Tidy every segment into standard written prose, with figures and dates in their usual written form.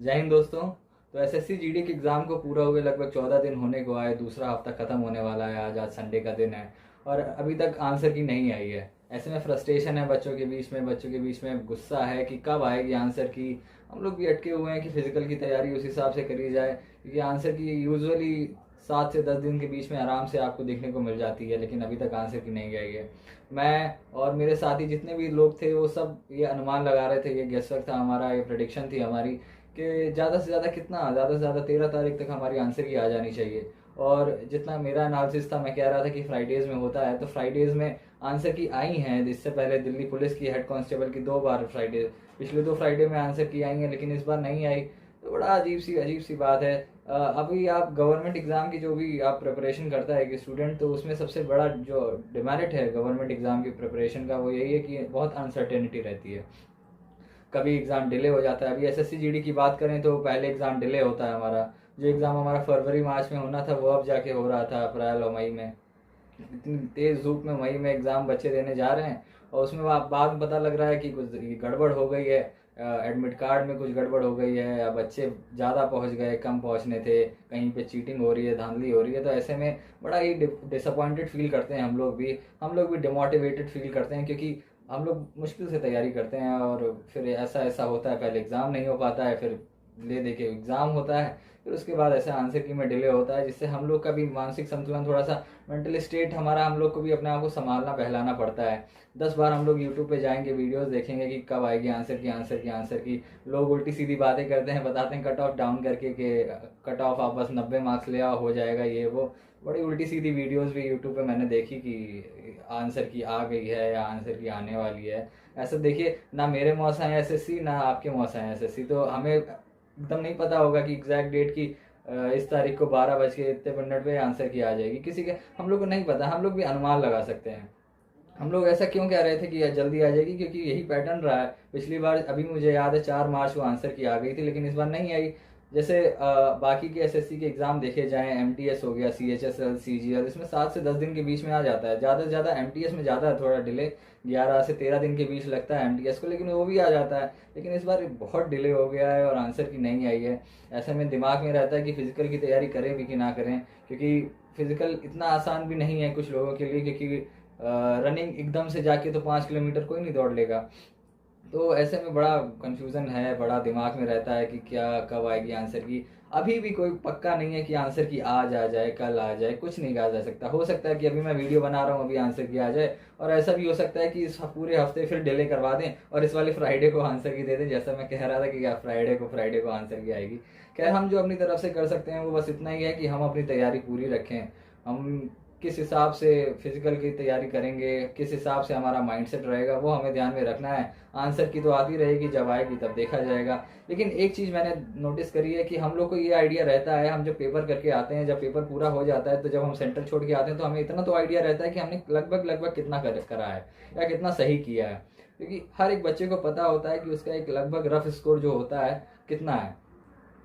जय हिंद दोस्तों। तो एसएससी जीडी के एग्ज़ाम को पूरा हुए लगभग 14 दिन होने को आए। दूसरा हफ्ता ख़त्म होने वाला है। आज संडे का दिन है और अभी तक आंसर की नहीं आई है। ऐसे में फ्रस्ट्रेशन है बच्चों के बीच में गुस्सा है कि कब आएगी आंसर की। हम लोग भी अटके हुए हैं कि फिजिकल की तैयारी उस हिसाब से करी जाए, क्योंकि आंसर की यूजुअली 7 से 10 दिन के बीच में आराम से आपको देखने को मिल जाती है, लेकिन अभी तक आंसर की नहीं आई है। मैं और मेरे साथी जितने भी लोग थे वो सब ये अनुमान लगा रहे थे, ये गेस वर्क था हमारा, ये प्रेडिक्शन थी हमारी कि ज़्यादा से ज़्यादा कितना, ज़्यादा से ज़्यादा 13 तारीख तक हमारी आंसर की आ जानी चाहिए। और जितना मेरा एनालिसिस था, मैं कह रहा था कि फ्राइडेज़ में होता है, तो फ्राइडेज़ में आंसर की आई हैं। इससे पहले दिल्ली पुलिस की हेड कांस्टेबल की 2 बार फ्राइडे, पिछले 2 फ्राइडे में आंसर की आई हैं, लेकिन इस बार नहीं आई। तो बड़ा अजीब सी बात है। अभी आप गवर्नमेंट एग्ज़ाम की जो भी आप प्रिपरेशन करता है कि स्टूडेंट, तो उसमें सबसे बड़ा जो डिमेरिट है गवर्नमेंट एग्ज़ाम की प्रिपरेशन का वो यही है कि बहुत अनसर्टेनिटी रहती है। कभी एग्ज़ाम डिले हो जाता है। अभी एसएससी जीडी की बात करें तो पहले एग्ज़ाम डिले होता है हमारा। जो एग्ज़ाम हमारा फरवरी मार्च में होना था वो अब जाके हो रहा था अप्रैल और मई में। इतनी तेज़ धूप में मई में एग्ज़ाम बच्चे देने जा रहे हैं और उसमें बाद में पता लग रहा है कि कुछ गड़बड़ हो गई है। एडमिट कार्ड में कुछ गड़बड़ हो गई है, या बच्चे ज़्यादा पहुंच गए, कम पहुंचने थे, कहीं पे चीटिंग हो रही है, धांधली हो रही है। तो ऐसे में बड़ा ही डिसअपॉइंटेड फील करते हैं हम लोग भी डिमोटिवेटेड फील करते हैं, क्योंकि हम लोग मुश्किल से तैयारी करते हैं और फिर ऐसा ऐसा होता है, पहले एग्ज़ाम नहीं हो पाता है, फिर ले दे के एग्ज़ाम होता है, फिर उसके बाद ऐसा आंसर की में डिले होता है, जिससे हम लोग का भी मानसिक संतुलन थोड़ा सा, मेंटल स्टेट हमारा, हम लोग को भी अपने आप को संभालना बहलाना पड़ता है। 10 बार हम लोग यूट्यूब पे जाएंगे, वीडियोस देखेंगे कि कब आएगी आंसर की। लोग उल्टी सीधी बातें करते हैं, बताते हैं कट ऑफ डाउन करके कि कट ऑफ आप बस 90 मार्क्स ले आओ, हो जाएगा ये वो। बड़ी उल्टी सीधी वीडियोस भी यूट्यूब पे मैंने देखी कि आंसर की आ गई है या आंसर की आने वाली है। ऐसा देखिए, ना मेरे मौसा है एसएससी, ना आपके मौसा है एसएससी, तो हमें एकदम नहीं पता होगा कि एग्जैक्ट डेट की इस तारीख को 12 बज के इतने मिनट पे आंसर की आ जाएगी। किसी के, हम लोग को नहीं पता, हम लोग भी अनुमान लगा सकते हैं। हम लोग ऐसा क्यों कह रहे थे कि जल्दी आ जाएगी, क्योंकि यही पैटर्न रहा है पिछली बार। अभी मुझे याद है 4 मार्च को आंसर की आ गई थी, लेकिन इस बार नहीं आई। जैसे बाकी के एसएससी के एग्जाम देखे जाएं, एमटीएस हो गया, सीएचएसएल, सीजीएल, इसमें 7 से 10 दिन के बीच में आ जाता है। ज़्यादा से ज़्यादा एमटीएस में ज़्यादा है थोड़ा डिले, 11 से 13 दिन के बीच लगता है एमटीएस को, लेकिन वो भी आ जाता है। लेकिन इस बार बहुत डिले हो गया है और आंसर की नहीं आई है। ऐसे में दिमाग में रहता है कि फिजिकल की तैयारी करें भी कि ना करें, क्योंकि फिजिकल इतना आसान भी नहीं है कुछ लोगों के लिए, क्योंकि रनिंग एकदम से जाके तो 5 किलोमीटर कोई नहीं दौड़ लेगा। तो ऐसे में बड़ा कंफ्यूजन है, बड़ा दिमाग में रहता है कि क्या कब आएगी आंसर की। अभी भी कोई पक्का नहीं है कि आंसर की आज आ जाए, कल आ जाए, कुछ नहीं कहा जा सकता। हो सकता है कि अभी मैं वीडियो बना रहा हूँ, अभी आंसर की आ जाए, और ऐसा भी हो सकता है कि इस पूरे हफ्ते फिर डिले करवा दें और इस वाले फ्राइडे को आंसर की दे दें, जैसा मैं कह रहा था कि क्या फ्राइडे को आंसर की आएगी। खैर, हम जो अपनी तरफ से कर सकते हैं वो बस इतना ही है कि हम अपनी तैयारी पूरी रखें। हम किस हिसाब से फिजिकल की तैयारी करेंगे, किस हिसाब से हमारा माइंडसेट रहेगा, वो हमें ध्यान में रखना है। आंसर की तो आती रहेगी, जब आएगी तब देखा जाएगा। लेकिन एक चीज़ मैंने नोटिस करी है कि हम लोग को ये आइडिया रहता है, हम जब पेपर करके आते हैं, जब पेपर पूरा हो जाता है, तो जब हम सेंटर छोड़ के आते हैं, तो हमें इतना तो आइडिया रहता है कि हमने लगभग कितना करा है या कितना सही किया है, क्योंकि हर एक बच्चे को पता होता है कि उसका एक लगभग रफ स्कोर जो होता है कितना है।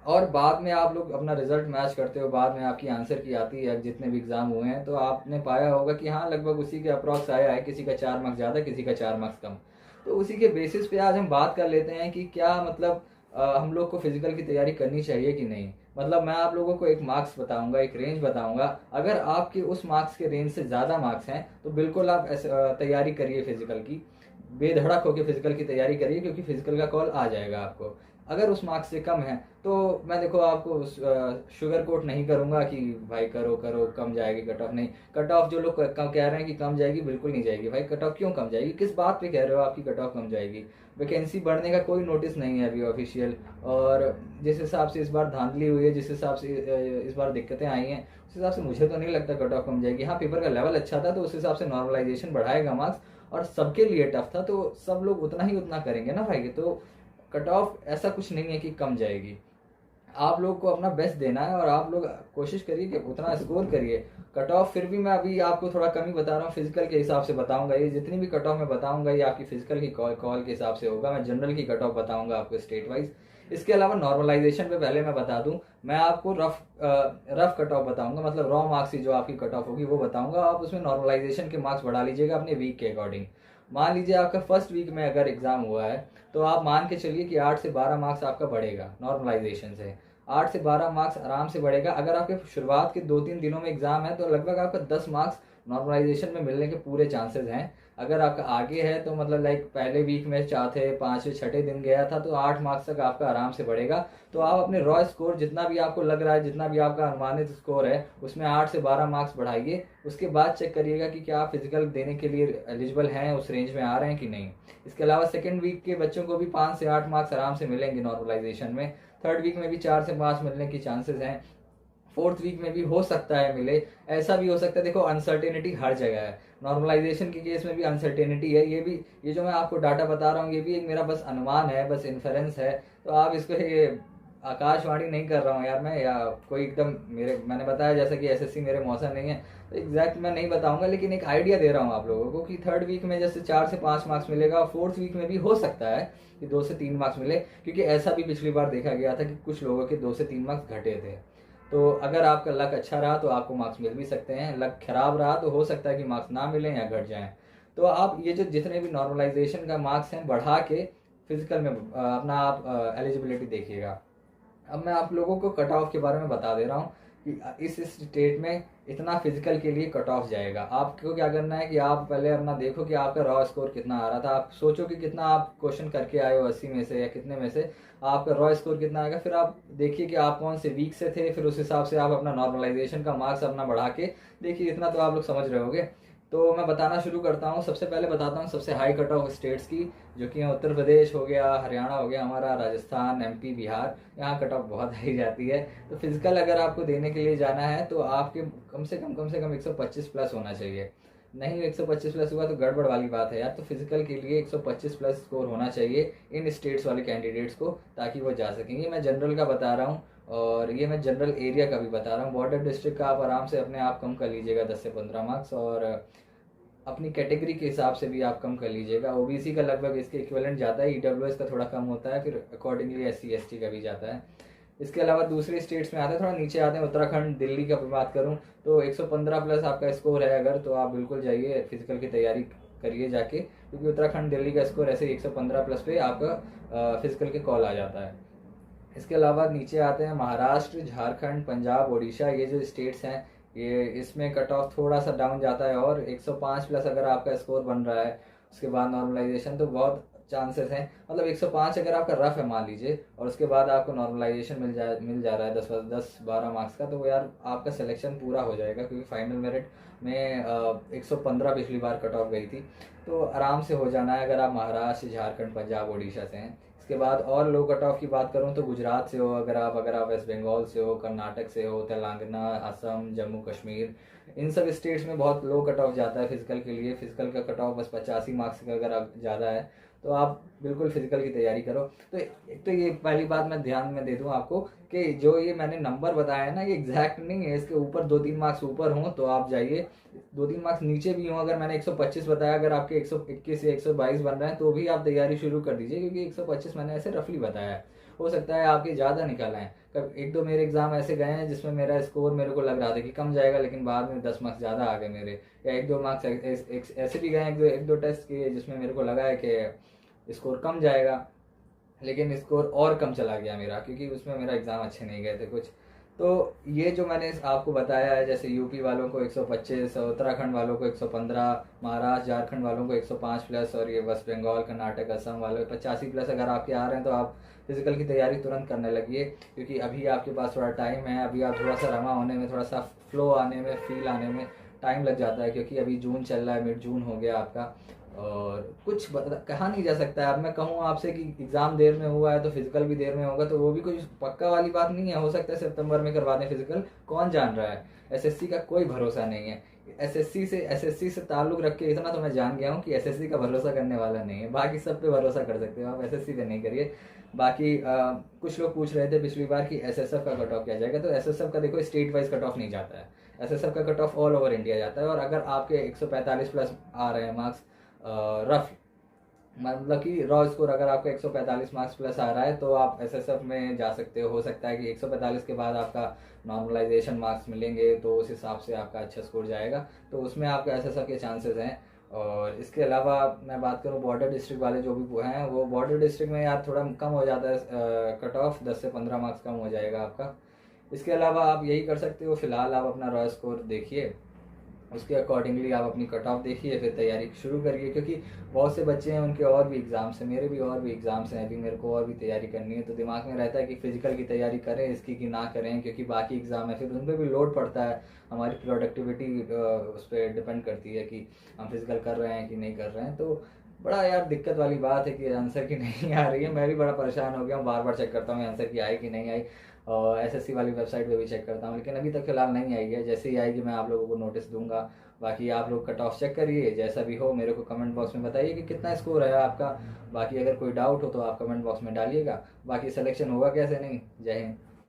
और बाद में आप लोग अपना रिजल्ट मैच करते हो, बाद में आपकी आंसर की आती है जितने भी एग्जाम हुए हैं, तो आपने पाया होगा कि हाँ, लगभग उसी के अप्रॉक्स आया है, किसी का 4 मार्क्स ज़्यादा, किसी का 4 मार्क्स कम। तो उसी के बेसिस पे आज हम बात कर लेते हैं कि क्या मतलब हम लोग को फिजिकल की तैयारी करनी चाहिए कि नहीं। मतलब मैं आप लोगों को एक मार्क्स बताऊंगा, एक रेंज बताऊंगा। अगर आपके उस मार्क्स के रेंज से ज़्यादा मार्क्स हैं तो बिल्कुल आप तैयारी करिए फिजिकल की, बेधड़क होकर फिजिकल की तैयारी करिए, क्योंकि फिजिकल का कॉल आ जाएगा आपको। अगर उस मार्क्स से कम है तो मैं देखो आपको शुगर कोट नहीं करूंगा कि भाई करो करो कम जाएगी कट ऑफ, नहीं। कट ऑफ जो लोग कह रहे हैं कि कम जाएगी, बिल्कुल नहीं जाएगी भाई। कट ऑफ क्यों कम जाएगी, किस बात पे कह रहे हो आपकी कट ऑफ कम जाएगी। वैकेंसी बढ़ने का कोई नोटिस नहीं है अभी ऑफिशियल, और जिस हिसाब से इस बार धांधली हुई है, जिस हिसाब से इस बार दिक्कतें आई हैं, उस हिसाब से मुझे तो नहीं लगता कट ऑफ कम जाएगी। हाँ, पेपर का लेवल अच्छा था तो उस हिसाब से नॉर्मलाइजेशन बढ़ाएगा मार्क्स, और सबके लिए टफ था तो सब लोग उतना करेंगे ना भाई। तो कट ऑफ ऐसा कुछ नहीं है कि कम जाएगी। आप लोग को अपना बेस्ट देना है और आप लोग कोशिश करिए कि उतना स्कोर करिए। कट ऑफ फिर भी मैं अभी आपको थोड़ा कम ही बता रहा हूँ, फिजिकल के हिसाब से बताऊंगा। ये जितनी भी कट ऑफ मैं बताऊंगा ये आपकी फिजिकल की कॉल के हिसाब से होगा। मैं जनरल की कट ऑफ बताऊंगा आपको स्टेट वाइज। इसके अलावा नॉर्मलाइजेशन पे पहले मैं बता दूं, मैं आपको रफ कट ऑफ बताऊंगा, मतलब रॉ मार्क्स की जो आपकी कट ऑफ होगी वो बताऊंगा। आप उसमें नॉर्मलाइजेशन के मार्क्स बढ़ा लीजिएगा अपने वीक के अकॉर्डिंग। मान लीजिए आपका फर्स्ट वीक में अगर एग्जाम हुआ है, तो आप मान के चलिए कि 8 से 12 मार्क्स आपका बढ़ेगा नॉर्मलाइजेशन से। 8 से 12 मार्क्स आराम से बढ़ेगा। अगर आपके शुरुआत के 2-3 दिनों में एग्जाम है तो लगभग आपका 10 मार्क्स नॉर्मलाइजेशन में मिलने के पूरे चांसेस हैं। अगर आपका आगे है तो मतलब लाइक पहले वीक में चौथे 5वें 6ठे दिन गया था तो 8 मार्क्स तक आपका आराम से बढ़ेगा। तो आप अपने रॉ स्कोर जितना भी आपको लग रहा है, जितना भी आपका अनुमानित स्कोर है, उसमें 8 से 12 मार्क्स बढ़ाइए। उसके बाद चेक करिएगा कि क्या आप फिजिकल देने के लिए एलिजिबल हैं, उस रेंज में आ रहे हैं कि नहीं। इसके अलावा सेकेंड वीक के बच्चों को भी 5 से 8 मार्क्स आराम से मिलेंगे नॉर्मलाइजेशन में। थर्ड वीक में भी 4 से 5 मिलने की चांसेस हैं। फोर्थ वीक में भी हो सकता है मिले, ऐसा भी हो सकता है। देखो अनसर्टेनिटी हर जगह है, नॉर्मलाइजेशन के केस में भी अनसर्टेनिटी है। ये जो मैं आपको डाटा बता रहा हूँ ये भी एक मेरा बस अनुमान है, बस इन्फेरेंस है। तो आप इसको ये आकाशवाणी नहीं कर रहा हूँ यार मैं, या कोई एकदम मैंने बताया जैसा कि एसएससी मेरे मौसम नहीं है तो एग्जैक्ट मैं नहीं बताऊंगा, लेकिन एक आइडिया दे रहा हूँ आप लोगों को कि थर्ड वीक में जैसे 4 से 5 मार्क्स मिलेगा, फोर्थ वीक में भी हो सकता है कि 2 से 3 मार्क्स मिले, क्योंकि ऐसा भी पिछली बार देखा गया था कि कुछ लोगों के 2 से 3 मार्क्स घटे थे। तो अगर आपका लक अच्छा रहा तो आपको मार्क्स मिल भी सकते हैं, लक खराब रहा तो हो सकता है कि मार्क्स ना मिलें या घट जाएं। तो आप ये जो जितने भी नॉर्मलाइजेशन का मार्क्स हैं बढ़ा के फिजिकल में अपना आप एलिजिबिलिटी देखिएगा। अब मैं आप लोगों को कट ऑफ के बारे में बता दे रहा हूँ कि इस स्टेट में इतना फिजिकल के लिए कट ऑफ जाएगा। आपको क्या करना है कि आप पहले अपना देखो कि आपका रॉ स्कोर कितना आ रहा था, आप सोचो कि कितना आप क्वेश्चन करके आए हो 80 में से या कितने में से आपका रॉ स्कोर कितना आएगा। फिर आप देखिए कि आप कौन से वीक से थे, फिर उस हिसाब से आप अपना नॉर्मलाइजेशन का मार्क्स अपना बढ़ा के देखिए। इतना तो आप लोग समझ रहे होगे। तो मैं बताना शुरू करता हूँ। सबसे पहले बताता हूँ सबसे हाई कट ऑफ स्टेट्स की, जो कि उत्तर प्रदेश हो गया, हरियाणा हो गया हमारा, राजस्थान, एमपी, बिहार। यहाँ कट ऑफ बहुत हाई जाती है। तो फिजिकल अगर आपको देने के लिए जाना है तो आपके कम से कम 125 प्लस होना चाहिए। नहीं 125 प्लस हुआ तो गड़बड़ वाली बात है यार। तो फिजिकल के लिए 125 प्लस स्कोर होना चाहिए इन स्टेट्स वाले कैंडिडेट्स को, ताकि वो जा सकेंगे। मैं जनरल का बता रहा हूँ और ये मैं जनरल एरिया का भी बता रहा हूँ। बॉर्डर डिस्ट्रिक्ट का आप आराम से अपने आप कम कर लीजिएगा 10 से 15 मार्क्स, और अपनी कैटेगरी के हिसाब से भी आप कम कर लीजिएगा। ओबीसी का लगभग इसके इक्विवेलेंट जाता है, ईडब्ल्यूएस का थोड़ा कम होता है, फिर अकॉर्डिंगली एससी एसटी का भी जाता है। इसके अलावा दूसरे स्टेट्स में आते हैं, थोड़ा नीचे आते हैं। उत्तराखंड, दिल्ली का बात करूं तो 115 प्लस आपका स्कोर है अगर, तो आप बिल्कुल जाइए फिजिकल की तैयारी करिए जाके, क्योंकि उत्तराखंड दिल्ली का स्कोर ऐसे 115 प्लस पे आपका फिजिकल के कॉल आ जाता है। इसके अलावा नीचे आते हैं महाराष्ट्र, झारखंड, पंजाब, उड़ीसा। ये जो स्टेट्स हैं ये इसमें कट ऑफ थोड़ा सा डाउन जाता है, और 105 प्लस अगर आपका स्कोर बन रहा है उसके बाद नॉर्मलाइजेशन, तो बहुत चांसेस हैं। मतलब 105 अगर आपका रफ है मान लीजिए, और उसके बाद आपको नॉर्मलाइजेशन मिल जा रहा है 10-12 मार्क्स का, तो यार आपका सिलेक्शन पूरा हो जाएगा, क्योंकि फाइनल मेरिट में 115 पिछली बार कट ऑफ गई थी। तो आराम से हो जाना है अगर आप महाराष्ट्र, झारखंड, पंजाब, उड़ीसा से हैं। इसके बाद और लो कट ऑफ की बात करूं तो गुजरात से हो अगर आप वेस्ट बंगाल से हो, कर्नाटक से हो, तेलंगाना, असम, जम्मू कश्मीर, इन सब स्टेट्स में बहुत लो कट ऑफ जाता है फिजिकल के लिए। फिजिकल का कट ऑफ बस 85 मार्क्स का अगर आप ज़्यादा है तो आप बिल्कुल फिजिकल की तैयारी करो। तो एक तो ये पहली बात मैं ध्यान में दे दूं आपको कि जो ये मैंने नंबर बताया है ना, ये एग्जैक्ट नहीं है। इसके ऊपर 2-3 मार्क्स ऊपर हों तो आप जाइए, 2-3 मार्क्स नीचे भी हों, अगर मैंने 125 बताया, अगर आपके 121 या 122 बन रहे हैं तो भी आप तैयारी शुरू कर दीजिए, क्योंकि 125 मैंने ऐसे रफली बताया है। हो सकता है आपके ज़्यादा निकल आए। कब 1-2 मेरे एग्जाम ऐसे गए हैं जिसमें मेरा स्कोर मेरे को लग रहा था कि कम जाएगा, लेकिन बाद में 10 मार्क्स ज़्यादा आ गए मेरे, या 1-2 मार्क्स ऐसे भी गए, 1-2 टेस्ट किए जिसमें मेरे को लगा है कि स्कोर कम जाएगा, लेकिन स्कोर और कम चला गया मेरा, क्योंकि उसमें मेरा एग्ज़ाम अच्छे नहीं गए थे कुछ। तो ये जो मैंने आपको बताया है, जैसे यूपी वालों को 125, उत्तराखंड वालों को 115, महाराष्ट्र, झारखंड वालों को 105 प्लस, और ये वेस्ट बंगाल, कर्नाटक, असम वालों 85 प्लस अगर आपके आ रहे हैं तो आप फिजिकल की तैयारी तुरंत करने लगिए, क्योंकि अभी आपके पास थोड़ा टाइम है। अभी आप थोड़ा सा रमा होने में, थोड़ा सा फ्लो आने में, फील आने में टाइम लग जाता है, क्योंकि अभी जून चल रहा है, मिड जून हो गया आपका, और कुछ कहा नहीं जा सकता है। अब मैं कहूँ आपसे कि एग्ज़ाम देर में हुआ है तो फिजिकल भी देर में होगा, तो वो भी कुछ पक्का वाली बात नहीं है। हो सकता है सितंबर में करवा दें फिजिकल, कौन जान रहा है। एसएससी का कोई भरोसा नहीं है। एसएससी से ताल्लुक रख के इतना तो मैं जान गया हूँ कि एसएससी का भरोसा करने वाला नहीं है। बाकी सब पे भरोसा कर सकते हो आप, एसएससी पे नहीं करिए। बाकी कुछ लोग पूछ रहे थे पिछली बार कि एसएसएफ का कट ऑफ क्या जाएगा, तो एसएसएफ का देखो स्टेट वाइज कट ऑफ नहीं जाता है। एसएसएफ का cut off all over India जाता है, और अगर आपके 145 प्लस आ रहे हैं मार्क्स रफ, मतलब कि रॉ स्कोर अगर आपका 145 मार्क्स प्लस आ रहा है तो आप एसएसएफ में जा सकते हो सकता है कि 145 के बाद आपका नॉर्मलाइजेशन मार्क्स मिलेंगे, तो उस हिसाब से आपका अच्छा स्कोर जाएगा, तो उसमें आपका एसएसएफ के चांसेस हैं। और इसके अलावा मैं बात करूँ बॉर्डर डिस्ट्रिक्ट वाले जो भी हैं, वो बॉर्डर डिस्ट्रिक्ट में यार थोड़ा कम हो जाता है कट ऑफ, 10 से 15 मार्क्स कम हो जाएगा आपका। इसके अलावा आप यही कर सकते हो, फिलहाल आप अपना रॉ स्कोर देखिए, उसके अकॉर्डिंगली आप अपनी कट ऑफ देखिए, फिर तैयारी शुरू करिए, क्योंकि बहुत से बच्चे हैं उनके और भी एग्ज़ाम्स हैं, मेरे भी और भी एग्ज़ाम्स हैं, अभी मेरे को और भी तैयारी करनी है। तो दिमाग में रहता है कि फ़िज़िकल की तैयारी करें इसकी कि ना करें, क्योंकि बाकी एग्ज़ाम है, फिर उन पर भी लोड पड़ता है। हमारी प्रोडक्टिविटी उस पर डिपेंड करती है कि हम फिज़िकल कर रहे हैं कि नहीं कर रहे हैं। तो बड़ा यार दिक्कत वाली बात है कि आंसर की नहीं आ रही है। मैं भी बड़ा परेशान हो गया हूँ, बार बार चेक करता हूँ आंसर की आई कि नहीं आई, और एसएससी वाली वेबसाइट पे भी चेक करता हूँ, लेकिन अभी तक फिलहाल नहीं आई है। जैसे ही आएगी मैं आप लोगों को नोटिस दूंगा। बाकी आप लोग कट ऑफ चेक करिए, जैसा भी हो मेरे को कमेंट बॉक्स में बताइए कि कितना स्कोर है आपका। बाकी अगर कोई डाउट हो तो आप कमेंट बॉक्स में डालिएगा। बाकी सिलेक्शन होगा कैसे नहीं। जय हिंद।